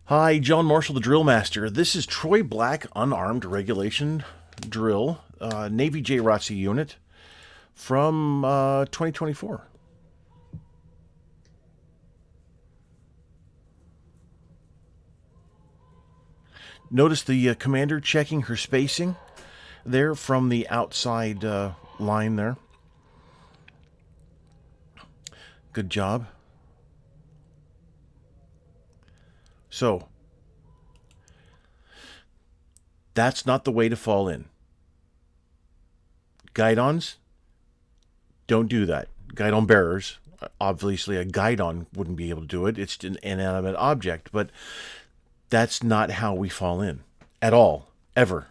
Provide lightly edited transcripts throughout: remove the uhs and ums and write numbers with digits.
Hi, John Marshall, the DrillMaster. This is Troy Black Unarmed Regulation Drill, Navy NJROTC unit from 2024. Notice the commander checking her spacing there from the outside line there. Good job. So, that's not the way to fall in. Guidons, don't do that. Guidon bearers, obviously a guidon wouldn't be able to do it. It's an inanimate object, but that's not how we fall in at all, ever.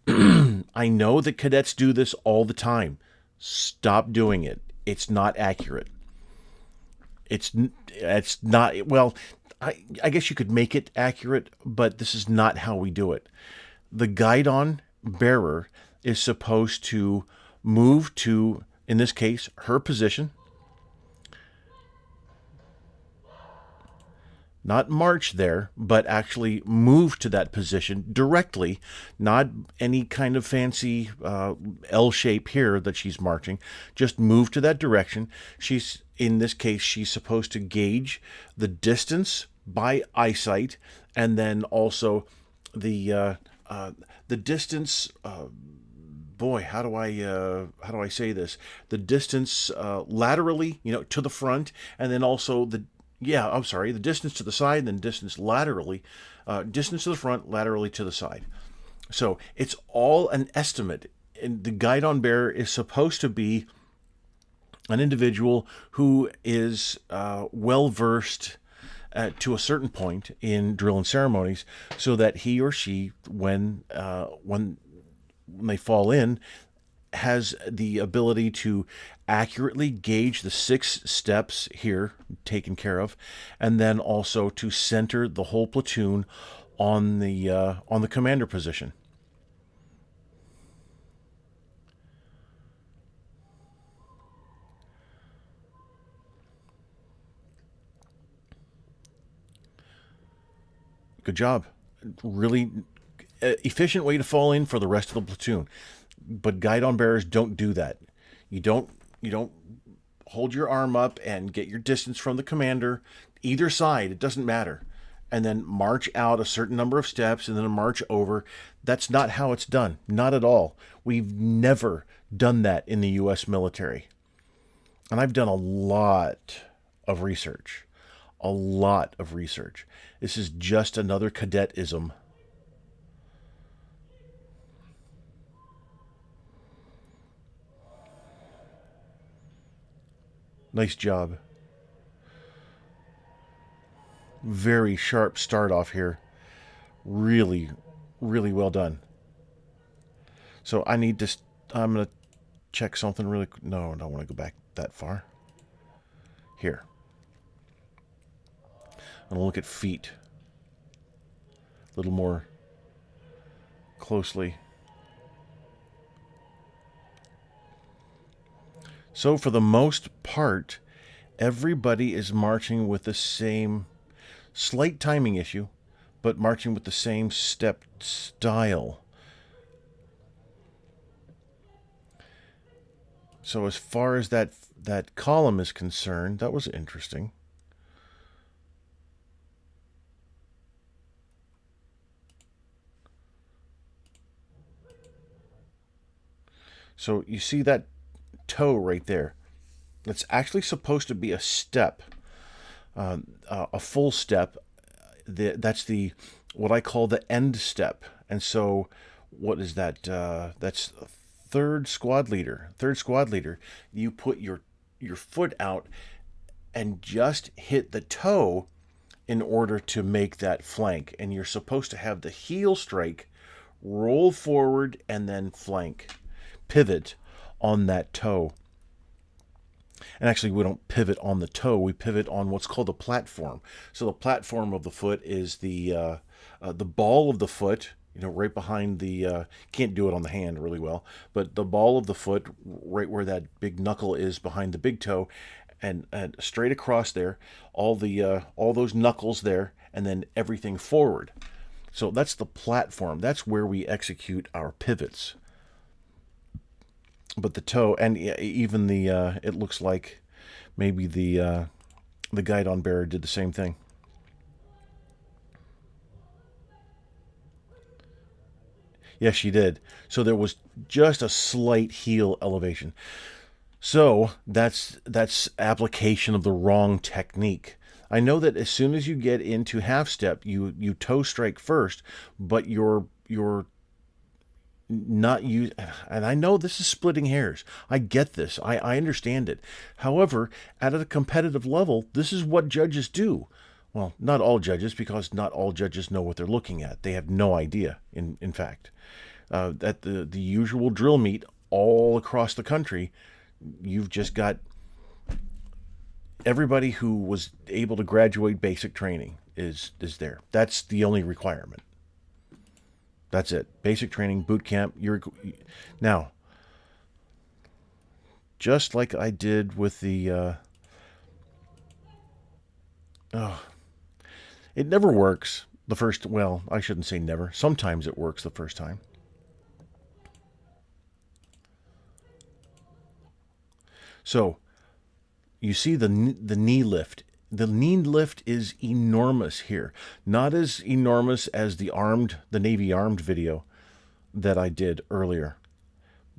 I know that cadets do this all the time. Stop doing it. It's not accurate. It's not, well, I guess you could make it accurate, but this is not how we do it. The guidon bearer is supposed to move to, in this case, her position. Not march there, but actually move to that position directly, not any kind of fancy L shape here that she's marching. Just move to that direction. She's, in this case, she's supposed to gauge the distance by eyesight, and then also the distance. Boy, how do I say this? The distance laterally, to the front, and then also the distance to the side, and then distance laterally, distance to the front, laterally to the side. So it's all an estimate. And the guidon bearer is supposed to be an individual who is well versed to a certain point in drill and ceremonies, so that he or she, when they fall in, has the ability to accurately gauge the 6 steps here taken care of, and then also to center the whole platoon on the commander position. Good job. Really efficient way to fall in for the rest of the platoon. But guidon bearers don't do that. You don't hold your arm up and get your distance from the commander, either side, it doesn't matter, and then march out a certain number of steps and then march over. That's not how it's done. Not at all. We've never done that in the U.S. military. And I've done a lot of research. A lot of research. This is just another cadetism. Nice job. Very sharp start off here. Really, really well done. So I'm going to check something really. No, I don't want to go back that far. Here. I'm going to look at feet a little more closely. So for the most part, everybody is marching with the same slight timing issue, but marching with the same step style. So as far as that column is concerned, that was interesting. So you see that toe right there. It's actually supposed to be a step, a full step. That's what I call the end step. And so, what is that? That's third squad leader. Third squad leader. You put your foot out and just hit the toe in order to make that flank. And you're supposed to have the heel strike, roll forward, and then flank, pivot on that toe. And actually, we don't pivot on the toe. We pivot on what's called a platform. So the platform of the foot is the ball of the foot, right behind the, can't do it on the hand really well, but the ball of the foot, right where that big knuckle is behind the big toe, and straight across there, all those knuckles there, and then everything forward. So that's the platform. That's where we execute our pivots. But the toe, and even the it looks like maybe the guidon bearer did the same thing. Yes, she did. So there was just a slight heel elevation. So that's application of the wrong technique. I know that as soon as you get into half step, you toe strike first, but you're not use, and I know this is splitting hairs. I get this. I understand it. However, at a competitive level, this is what judges do. Well, not all judges, because not all judges know what they're looking at. They have no idea, in fact. At the usual drill meet all across the country, you've just got everybody who was able to graduate basic training is there. That's the only requirement. That's it. Basic training, boot camp. Now, just like I did with the it never works the first, well, I shouldn't say never. Sometimes it works the first time. So, you see the knee lift. The knee lift is enormous here. Not as enormous as the Navy armed video that I did earlier.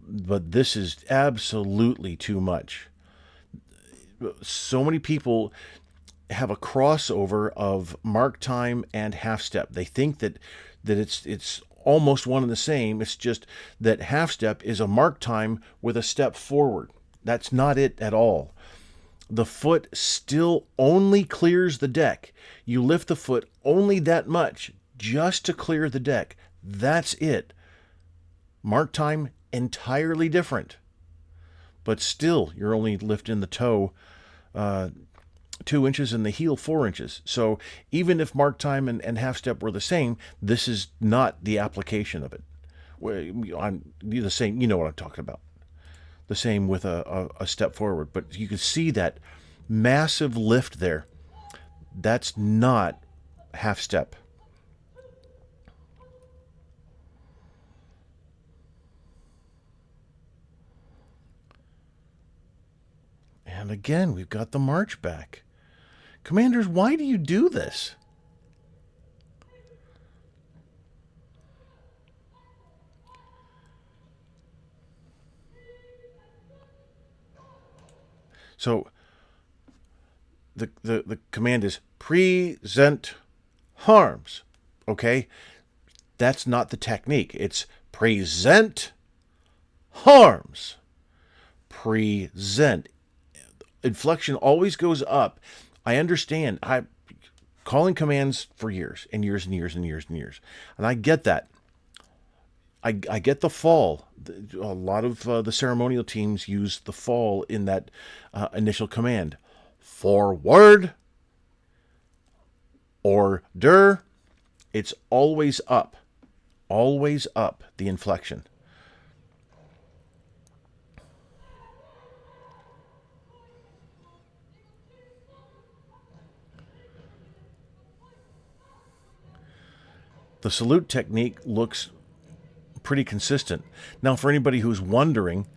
But this is absolutely too much. So many people have a crossover of mark time and half step. They think that it's almost one and the same. It's just that half step is a mark time with a step forward. That's not it at all. The foot still only clears the deck. You lift the foot only that much, just to clear the deck. That's it. Mark time, entirely different. But still, you're only lifting the toe 2 inches and the heel 4 inches. So even if mark time and half step were the same, this is not the application of it. I'm the same, you know what I'm talking about. The same with a step forward. But you can see that massive lift there. That's not half step. And again, we've got the march back. Commanders, why do you do this? So the command is present harms. Okay? That's not the technique. It's present harms. Present. Inflection always goes up. I understand. I calling commands for years and years and years and years and years. And I get that. I get the fall. A lot of the ceremonial teams use the fall in that initial command. Forward. Order. It's always up. Always up, the inflection. The salute technique looks pretty consistent. Now, for anybody who's wondering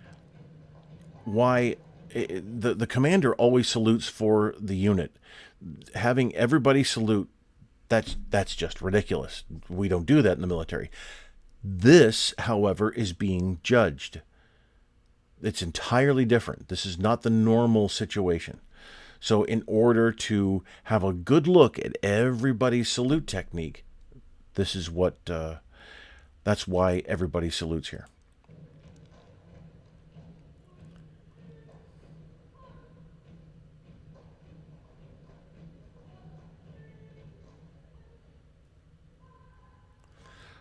why the commander always salutes for the unit, having everybody salute, that's just ridiculous. We don't do that in the military. This, however, is being judged. It's entirely different. This is not the normal situation. So in order to have a good look at everybody's salute technique, this is what, that's why everybody salutes here.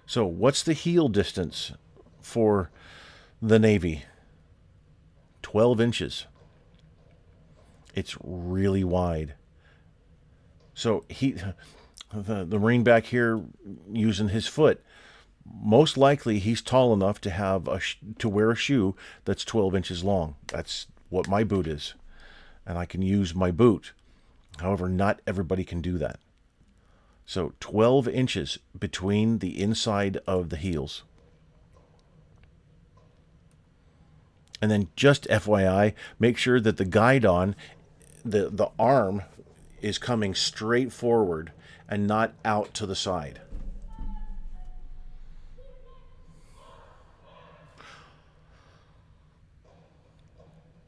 So what's the heel distance for the Navy? 12 inches. It's really wide. So the Marine back here using his foot, most likely he's tall enough to have to wear a shoe that's 12 inches long. That's what my boot is. and I can use my boot. However, not everybody can do that. So 12 inches between the inside of the heels. And then just FYI, make sure that the guidon, the arm is coming straight forward and not out to the side.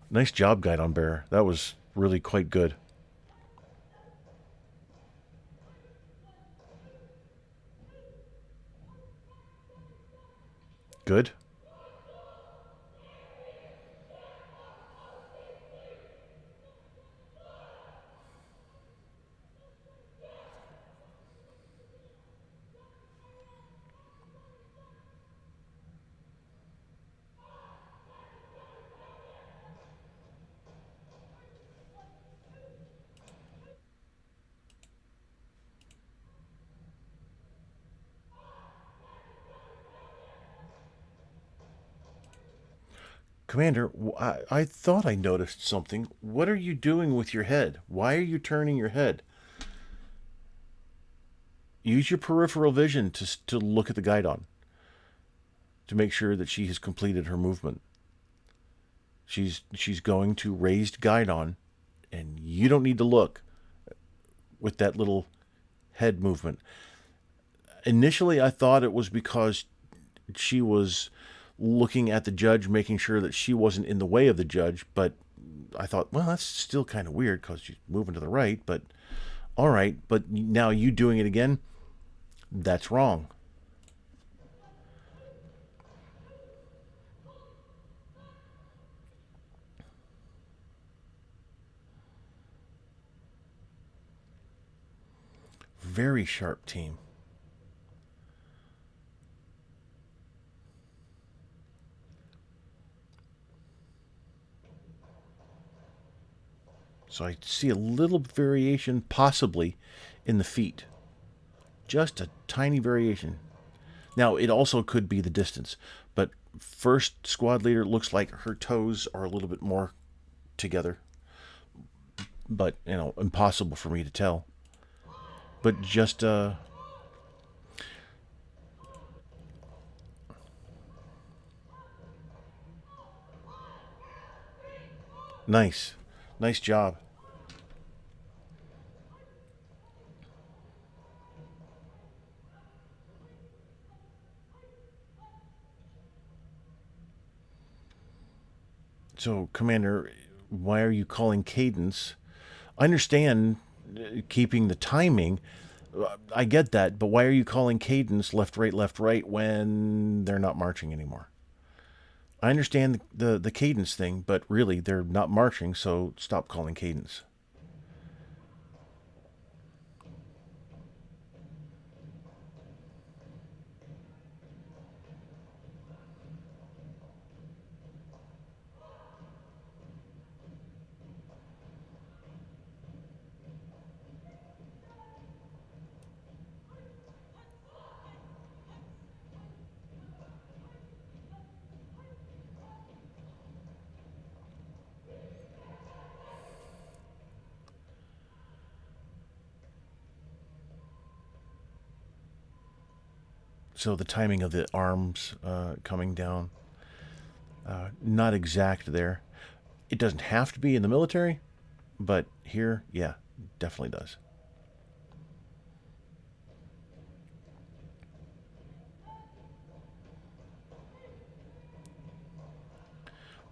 Nice job, guidon bearer. That was really quite good. Good. Commander, I thought I noticed something. What are you doing with your head? Why are you turning your head? Use your peripheral vision to look at the guidon to make sure that she has completed her movement. She's going to raised guidon, and you don't need to look with that little head movement. Initially, I thought it was because she was looking at the judge, making sure that she wasn't in the way of the judge, but I thought, well, that's still kind of weird because she's moving to the right, but all right. But now you doing it again, that's wrong. Very sharp team. So I see a little variation possibly in the feet. Just a tiny variation. Now, it also could be the distance, but first squad leader looks like her toes are a little bit more together. But, impossible for me to tell. But just, nice. Nice job. So, Commander, why are you calling cadence? I understand keeping the timing. I get that, but why are you calling cadence left, right when they're not marching anymore? I understand the cadence thing, but really they're not marching, so stop calling cadence. So the timing of the arms coming down, not exact there. It doesn't have to be in the military, but here, yeah, definitely does.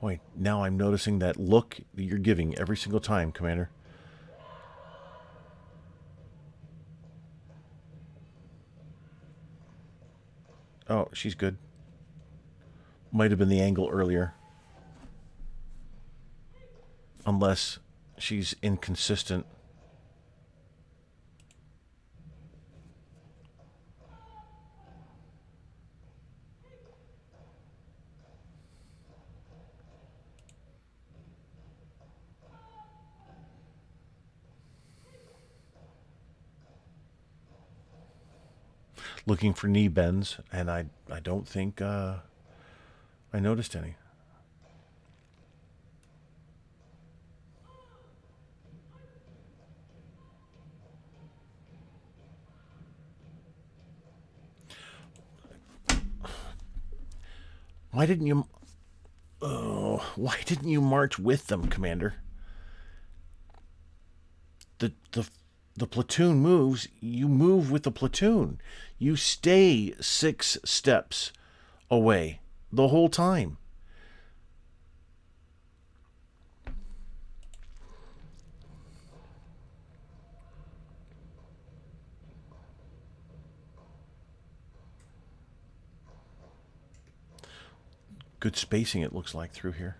Wait, now I'm noticing that look that you're giving every single time, Commander. Oh, she's good. Might have been the angle earlier. Unless she's inconsistent. Looking for knee bends, and I don't think I noticed any. Why didn't you... Oh, why didn't you march with them, Commander? The platoon moves, you move with the platoon. You stay 6 steps away the whole time. Good spacing, it looks like, through here.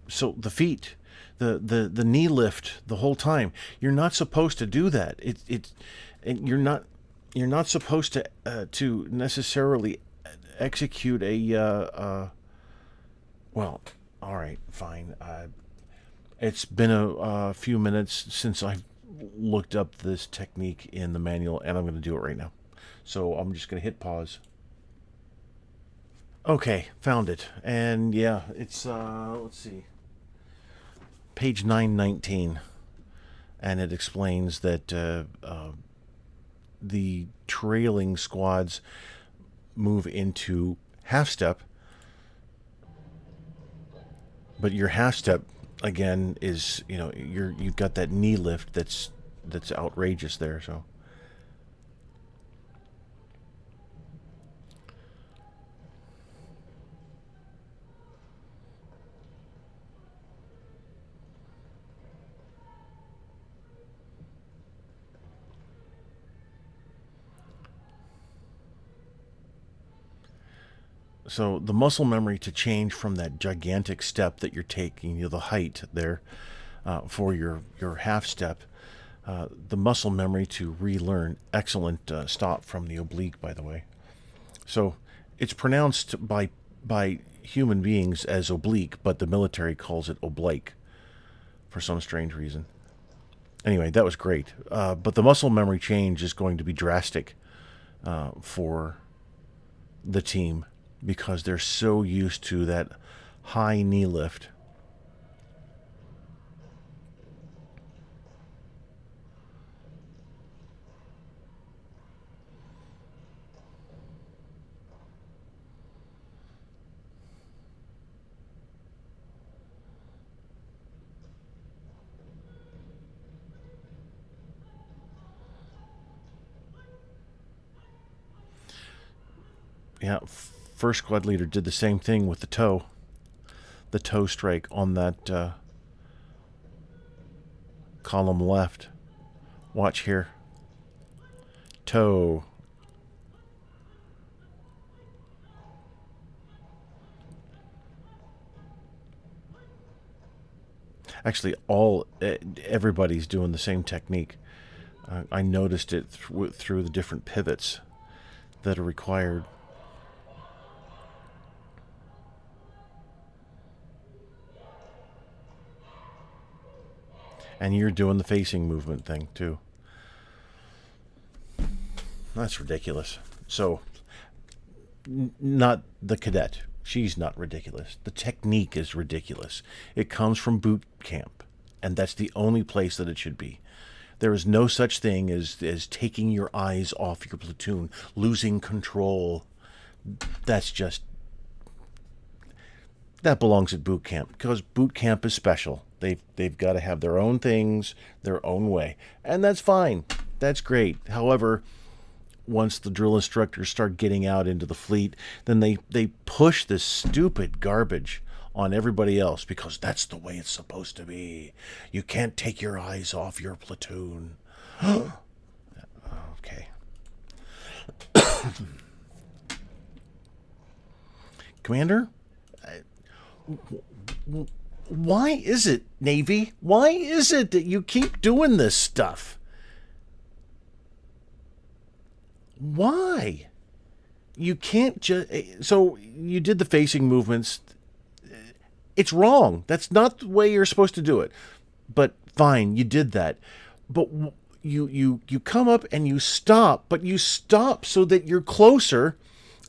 So the feet, the knee lift the whole time. You're not supposed to do that. And you're not supposed to necessarily execute a well, all right, fine. It's been a few minutes since I've looked up this technique in the manual, and I'm going to do it right now. So I'm just going to hit pause. Okay, found it. And yeah, it's, let's see, page 919. And it explains that the trailing squads move into half step. But your half step, again, is, you've got that knee lift that's outrageous there, so. So the muscle memory to change from that gigantic step that you're taking, the height there for your half step, the muscle memory to relearn. Excellent stop from the oblique, by the way. So it's pronounced by human beings as oblique, but the military calls it oblique for some strange reason. Anyway, that was great. But the muscle memory change is going to be drastic for the team, because they're so used to that high knee lift. Yeah, first squad leader did the same thing with the toe strike on that column left. Watch here. Toe. Actually, everybody's doing the same technique. I noticed it through the different pivots that are required. And you're doing the facing movement thing, too. That's ridiculous. So, not the cadet. She's not ridiculous. The technique is ridiculous. It comes from boot camp, and that's the only place that it should be. There is no such thing as taking your eyes off your platoon, losing control. That's just... that belongs at boot camp, because boot camp is special. They've got to have their own things, their own way. And that's fine. That's great. However, once the drill instructors start getting out into the fleet, then they push this stupid garbage on everybody else, because that's the way it's supposed to be. You can't take your eyes off your platoon. Okay. Commander? Why is it, Navy? Why is it that you keep doing this stuff? Why? You can't just. So you did the facing movements. It's wrong. That's not the way you're supposed to do it. But fine, you did that. But you come up and you stop, but you stop so that you're closer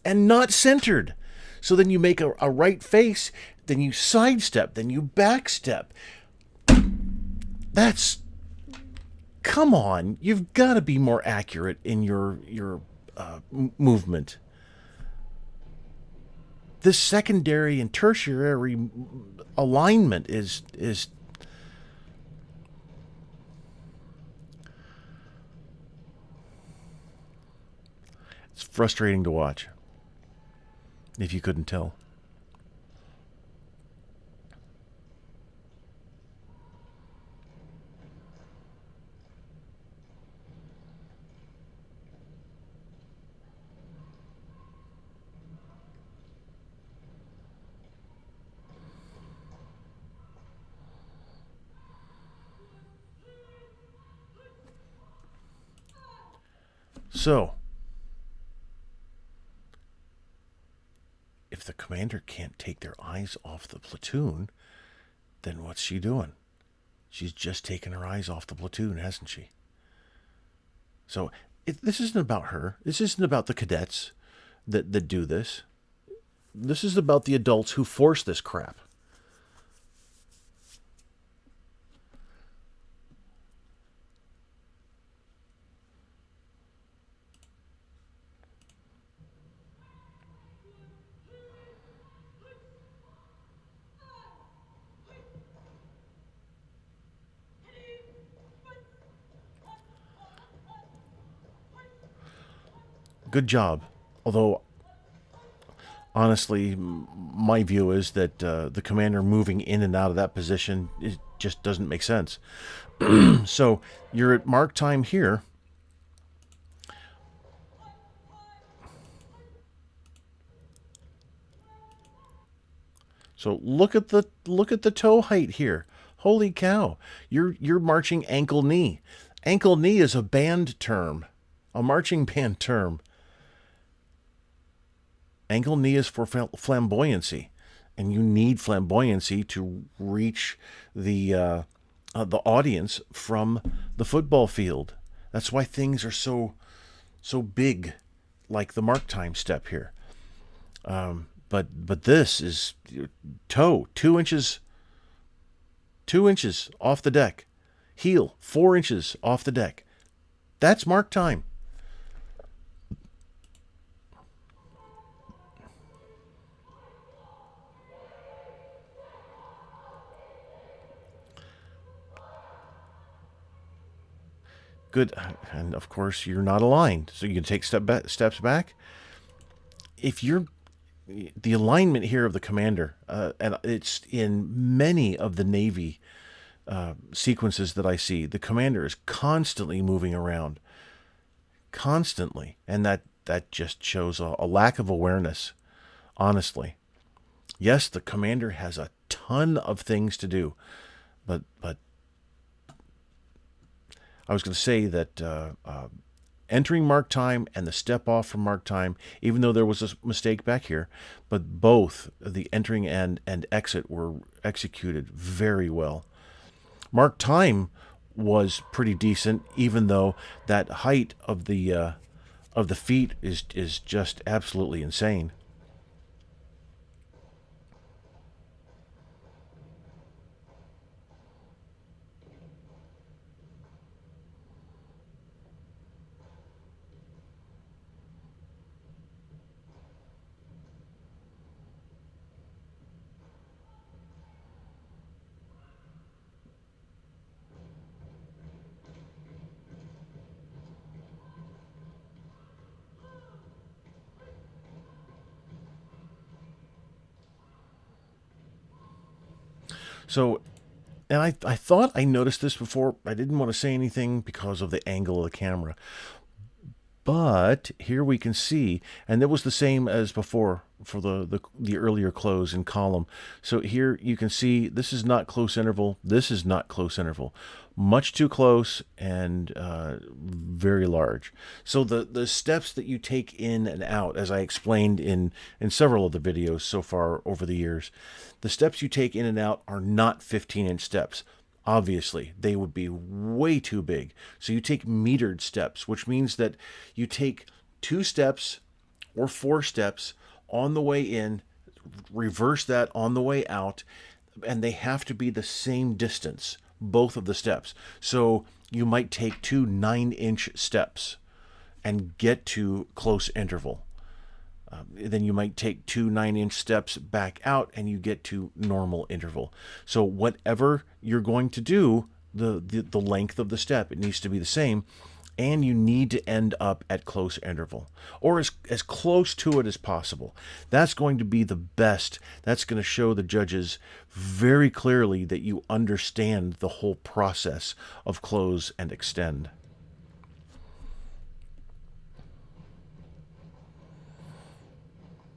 and not centered. So then you make a right face, then you sidestep, then you backstep. That's, come on. You've got to be more accurate in your movement. This secondary and tertiary alignment is it's frustrating to watch, if you couldn't tell. So, if the commander can't take their eyes off the platoon, then what's she doing? She's just taken her eyes off the platoon, hasn't she? So, this isn't about her. This isn't about the cadets that do this. This is about the adults who force this crap. Good job. Although, honestly, my view is that the commander moving in and out of that position, it just doesn't make sense. So you're at mark time here. So look at the toe height here. Holy cow! You're marching ankle knee. Ankle knee is a band term, a marching band term. Ankle knee is for flamboyancy, and you need flamboyancy to reach the audience from the football field. That's why things are so big, like the mark time step here. But this is toe 2 inches, 2 inches off the deck, heel 4 inches off the deck. That's mark time. Good, and of course you're not aligned, so you can take steps back. If you're the alignment here of the commander, and it's in many of the Navy sequences that I see, the commander is constantly moving around, constantly, and that just shows a lack of awareness. Honestly, yes, the commander has a ton of things to do, but I was going to say that entering mark time and the step off from mark time, even though there was a mistake back here, but both the entering and exit were executed very well. Mark time was pretty decent, even though that height of the feet is just absolutely insane. So, and I thought I noticed this before. I didn't want to say anything because of the angle of the camera. But here we can see, and it was the same as before for the earlier close in column. So here you can see this is not close interval. This is not close interval. Much too close and very large. So the steps that you take in and out, as I explained in several of the videos so far over the years, the steps you take in and out are not 15-inch steps. Obviously, they would be way too big. So you take metered steps, which means that you take 2 steps or 4 steps on the way in, reverse that on the way out, and they have to be the same distance, both of the steps. So you might take 2 9-inch steps and get to close interval. Then you might take 2 9-inch steps back out and you get to normal interval. So whatever you're going to do, the length of the step, it needs to be the same, and you need to end up at close interval, or as close to it as possible. That's going to be the best. That's going to show the judges very clearly that you understand the whole process of close and extend.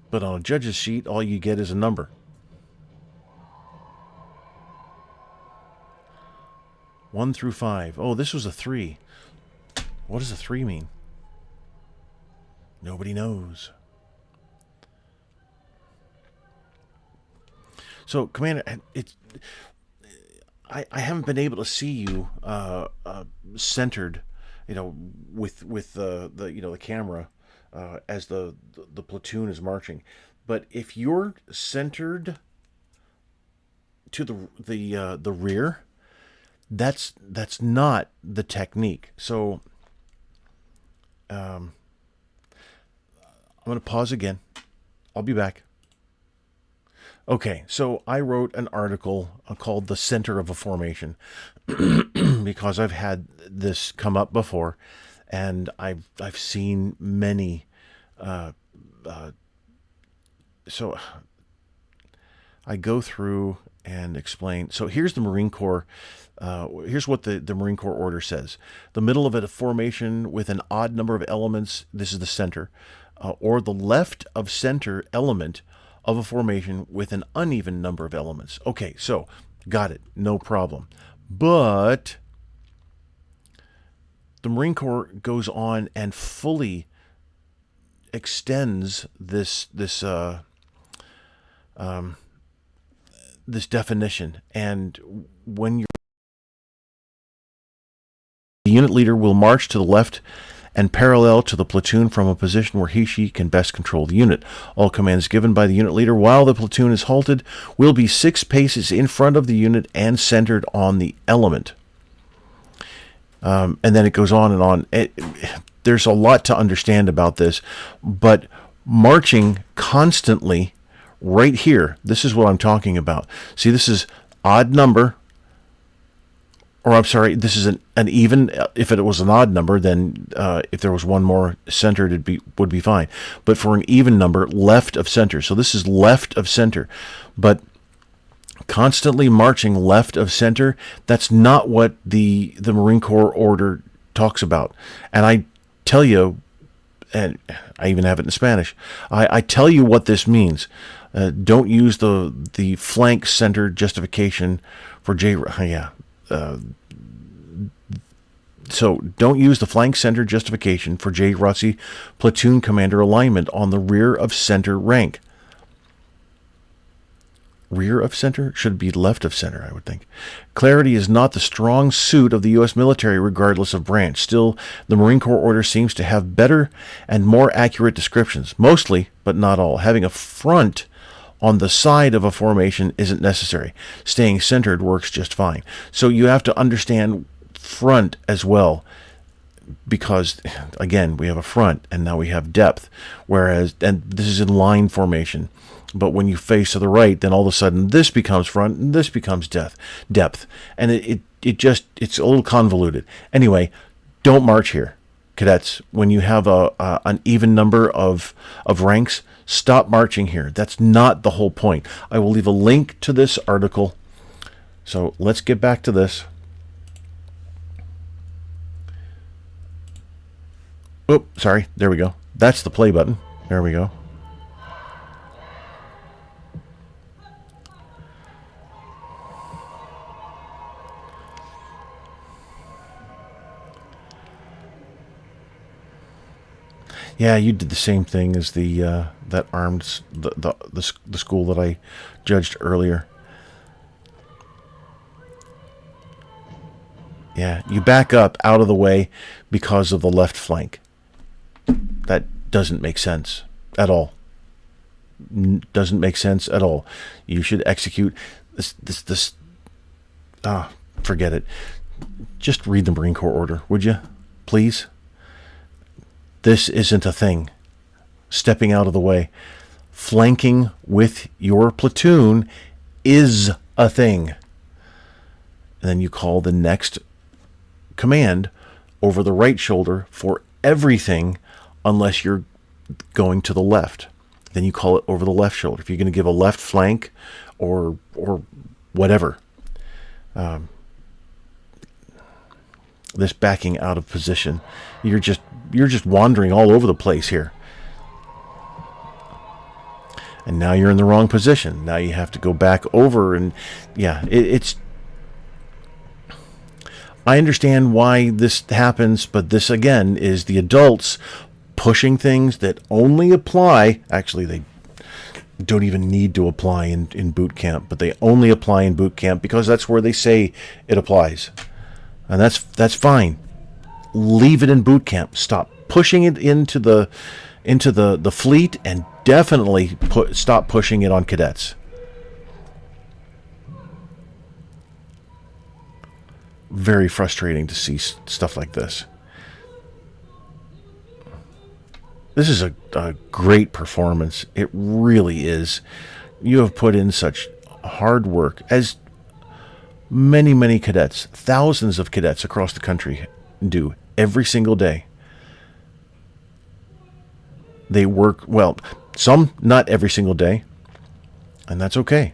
But on a judge's sheet, all you get is a number. One through 5. Oh, this was a 3. What does a 3 mean? Nobody knows. So, Commander, I haven't been able to see you centered, with the camera. As the platoon is marching, but if you're centered to the rear, that's not the technique. So I'm going to pause again. I'll be back. Okay, so I wrote an article called "The Center of a Formation" because I've had this come up before. And I've seen many, so I go through and explain. So here's the Marine Corps. Here's what the Marine Corps order says: the middle of a formation with an odd number of elements. This is the center, or the left of center element of a formation with an uneven number of elements. Okay, so got it, no problem. But the Marine Corps goes on and fully extends this definition. And when the unit leader will march to the left and parallel to the platoon from a position where she can best control the unit. All commands given by the unit leader while the platoon is halted will be 6 paces in front of the unit and centered on the element. And then it goes on and on. There's a lot to understand about this, but marching constantly right here, this is what I'm talking about. See, this is odd number, or I'm sorry, this is an even. If it was an odd number, then if there was one more centered, would be fine. But for an even number, left of center. So this is left of center, but constantly marching left of center, that's not what the Marine Corps order talks about. And I tell you, and I even have it in Spanish, I tell you what this means. Don't use the flank center justification for so don't use the flank center justification for NJROTC platoon commander alignment on the rear of center rank. Rear of center? Should be left of center, I would think. Clarity is not the strong suit of the U.S. military, regardless of branch. Still, the Marine Corps order seems to have better and more accurate descriptions. Mostly, but not all. Having a front on the side of a formation isn't necessary. Staying centered works just fine. So you have to understand front as well, because, again, we have a front, and now we have depth. And this is in line formation. But when you face to the right, then all of a sudden this becomes front and this becomes depth. And it's a little convoluted. Anyway, don't march here, cadets. When you have an even number of ranks, stop marching here. That's not the whole point. I will leave a link to this article. So let's get back to this. Oh, sorry. There we go. That's the play button. There we go. Yeah, you did the same thing as the that armed the school that I judged earlier. Yeah, you back up out of the way because of the left flank. That doesn't make sense at all. Doesn't make sense at all. You should execute this. Forget it. Just read the Marine Corps order, would you? Please. This isn't a thing. Stepping out of the way. Flanking with your platoon is a thing. And then you call the next command over the right shoulder for everything unless you're going to the left. Then you call it over the left shoulder. If you're going to give a left flank or whatever. This backing out of position, you're just wandering all over the place here. And now you're in the wrong position. Now you have to go back over, and yeah, it's I understand why this happens, but this again is the adults pushing things that only apply. Actually, they don't even need to apply in boot camp, but they only apply in boot camp because that's where they say it applies. And that's fine. Leave it in boot camp. Stop pushing it into the fleet, and definitely stop pushing it on cadets. Very frustrating to see stuff like this. This is a great performance. It really is. You have put in such hard work, as many cadets, thousands of cadets across the country do every single day. They work, well, some not every single day, and that's okay.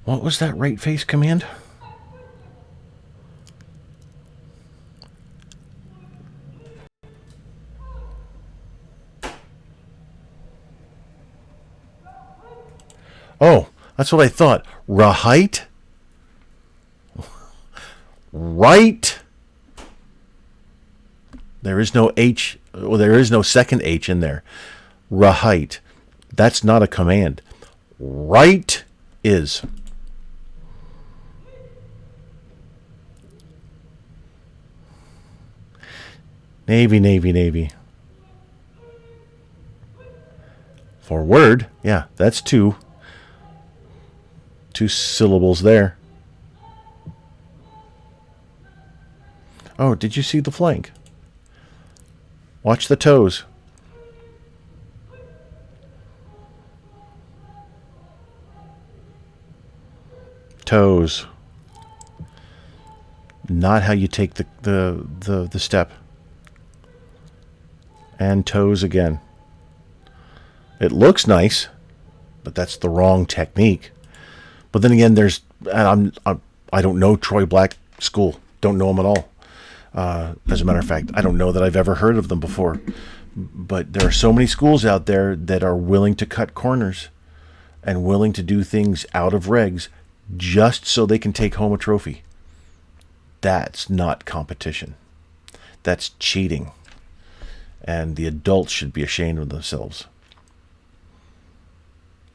What was that right face command? Oh, that's what I thought. Rahite? Right? There is no H, well, there is no second H in there. Rahite. That's not a command. Right is. Navy. Forward. Yeah, that's two syllables there. Oh, did you see the flank? Watch the toes. Toes. Not how you take the step. And toes again. It looks nice, but that's the wrong technique. But then again, I don't know Troy Black School. Don't know them at all. As a matter of fact, I don't know that I've ever heard of them before. But there are so many schools out there that are willing to cut corners and willing to do things out of regs just so they can take home a trophy. That's not competition. That's cheating. And the adults should be ashamed of themselves.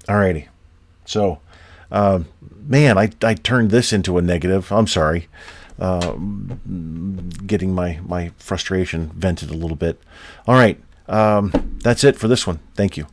Alrighty. So, man, I turned this into a negative. I'm sorry. Getting my frustration vented a little bit. All right. That's it for this one. Thank you.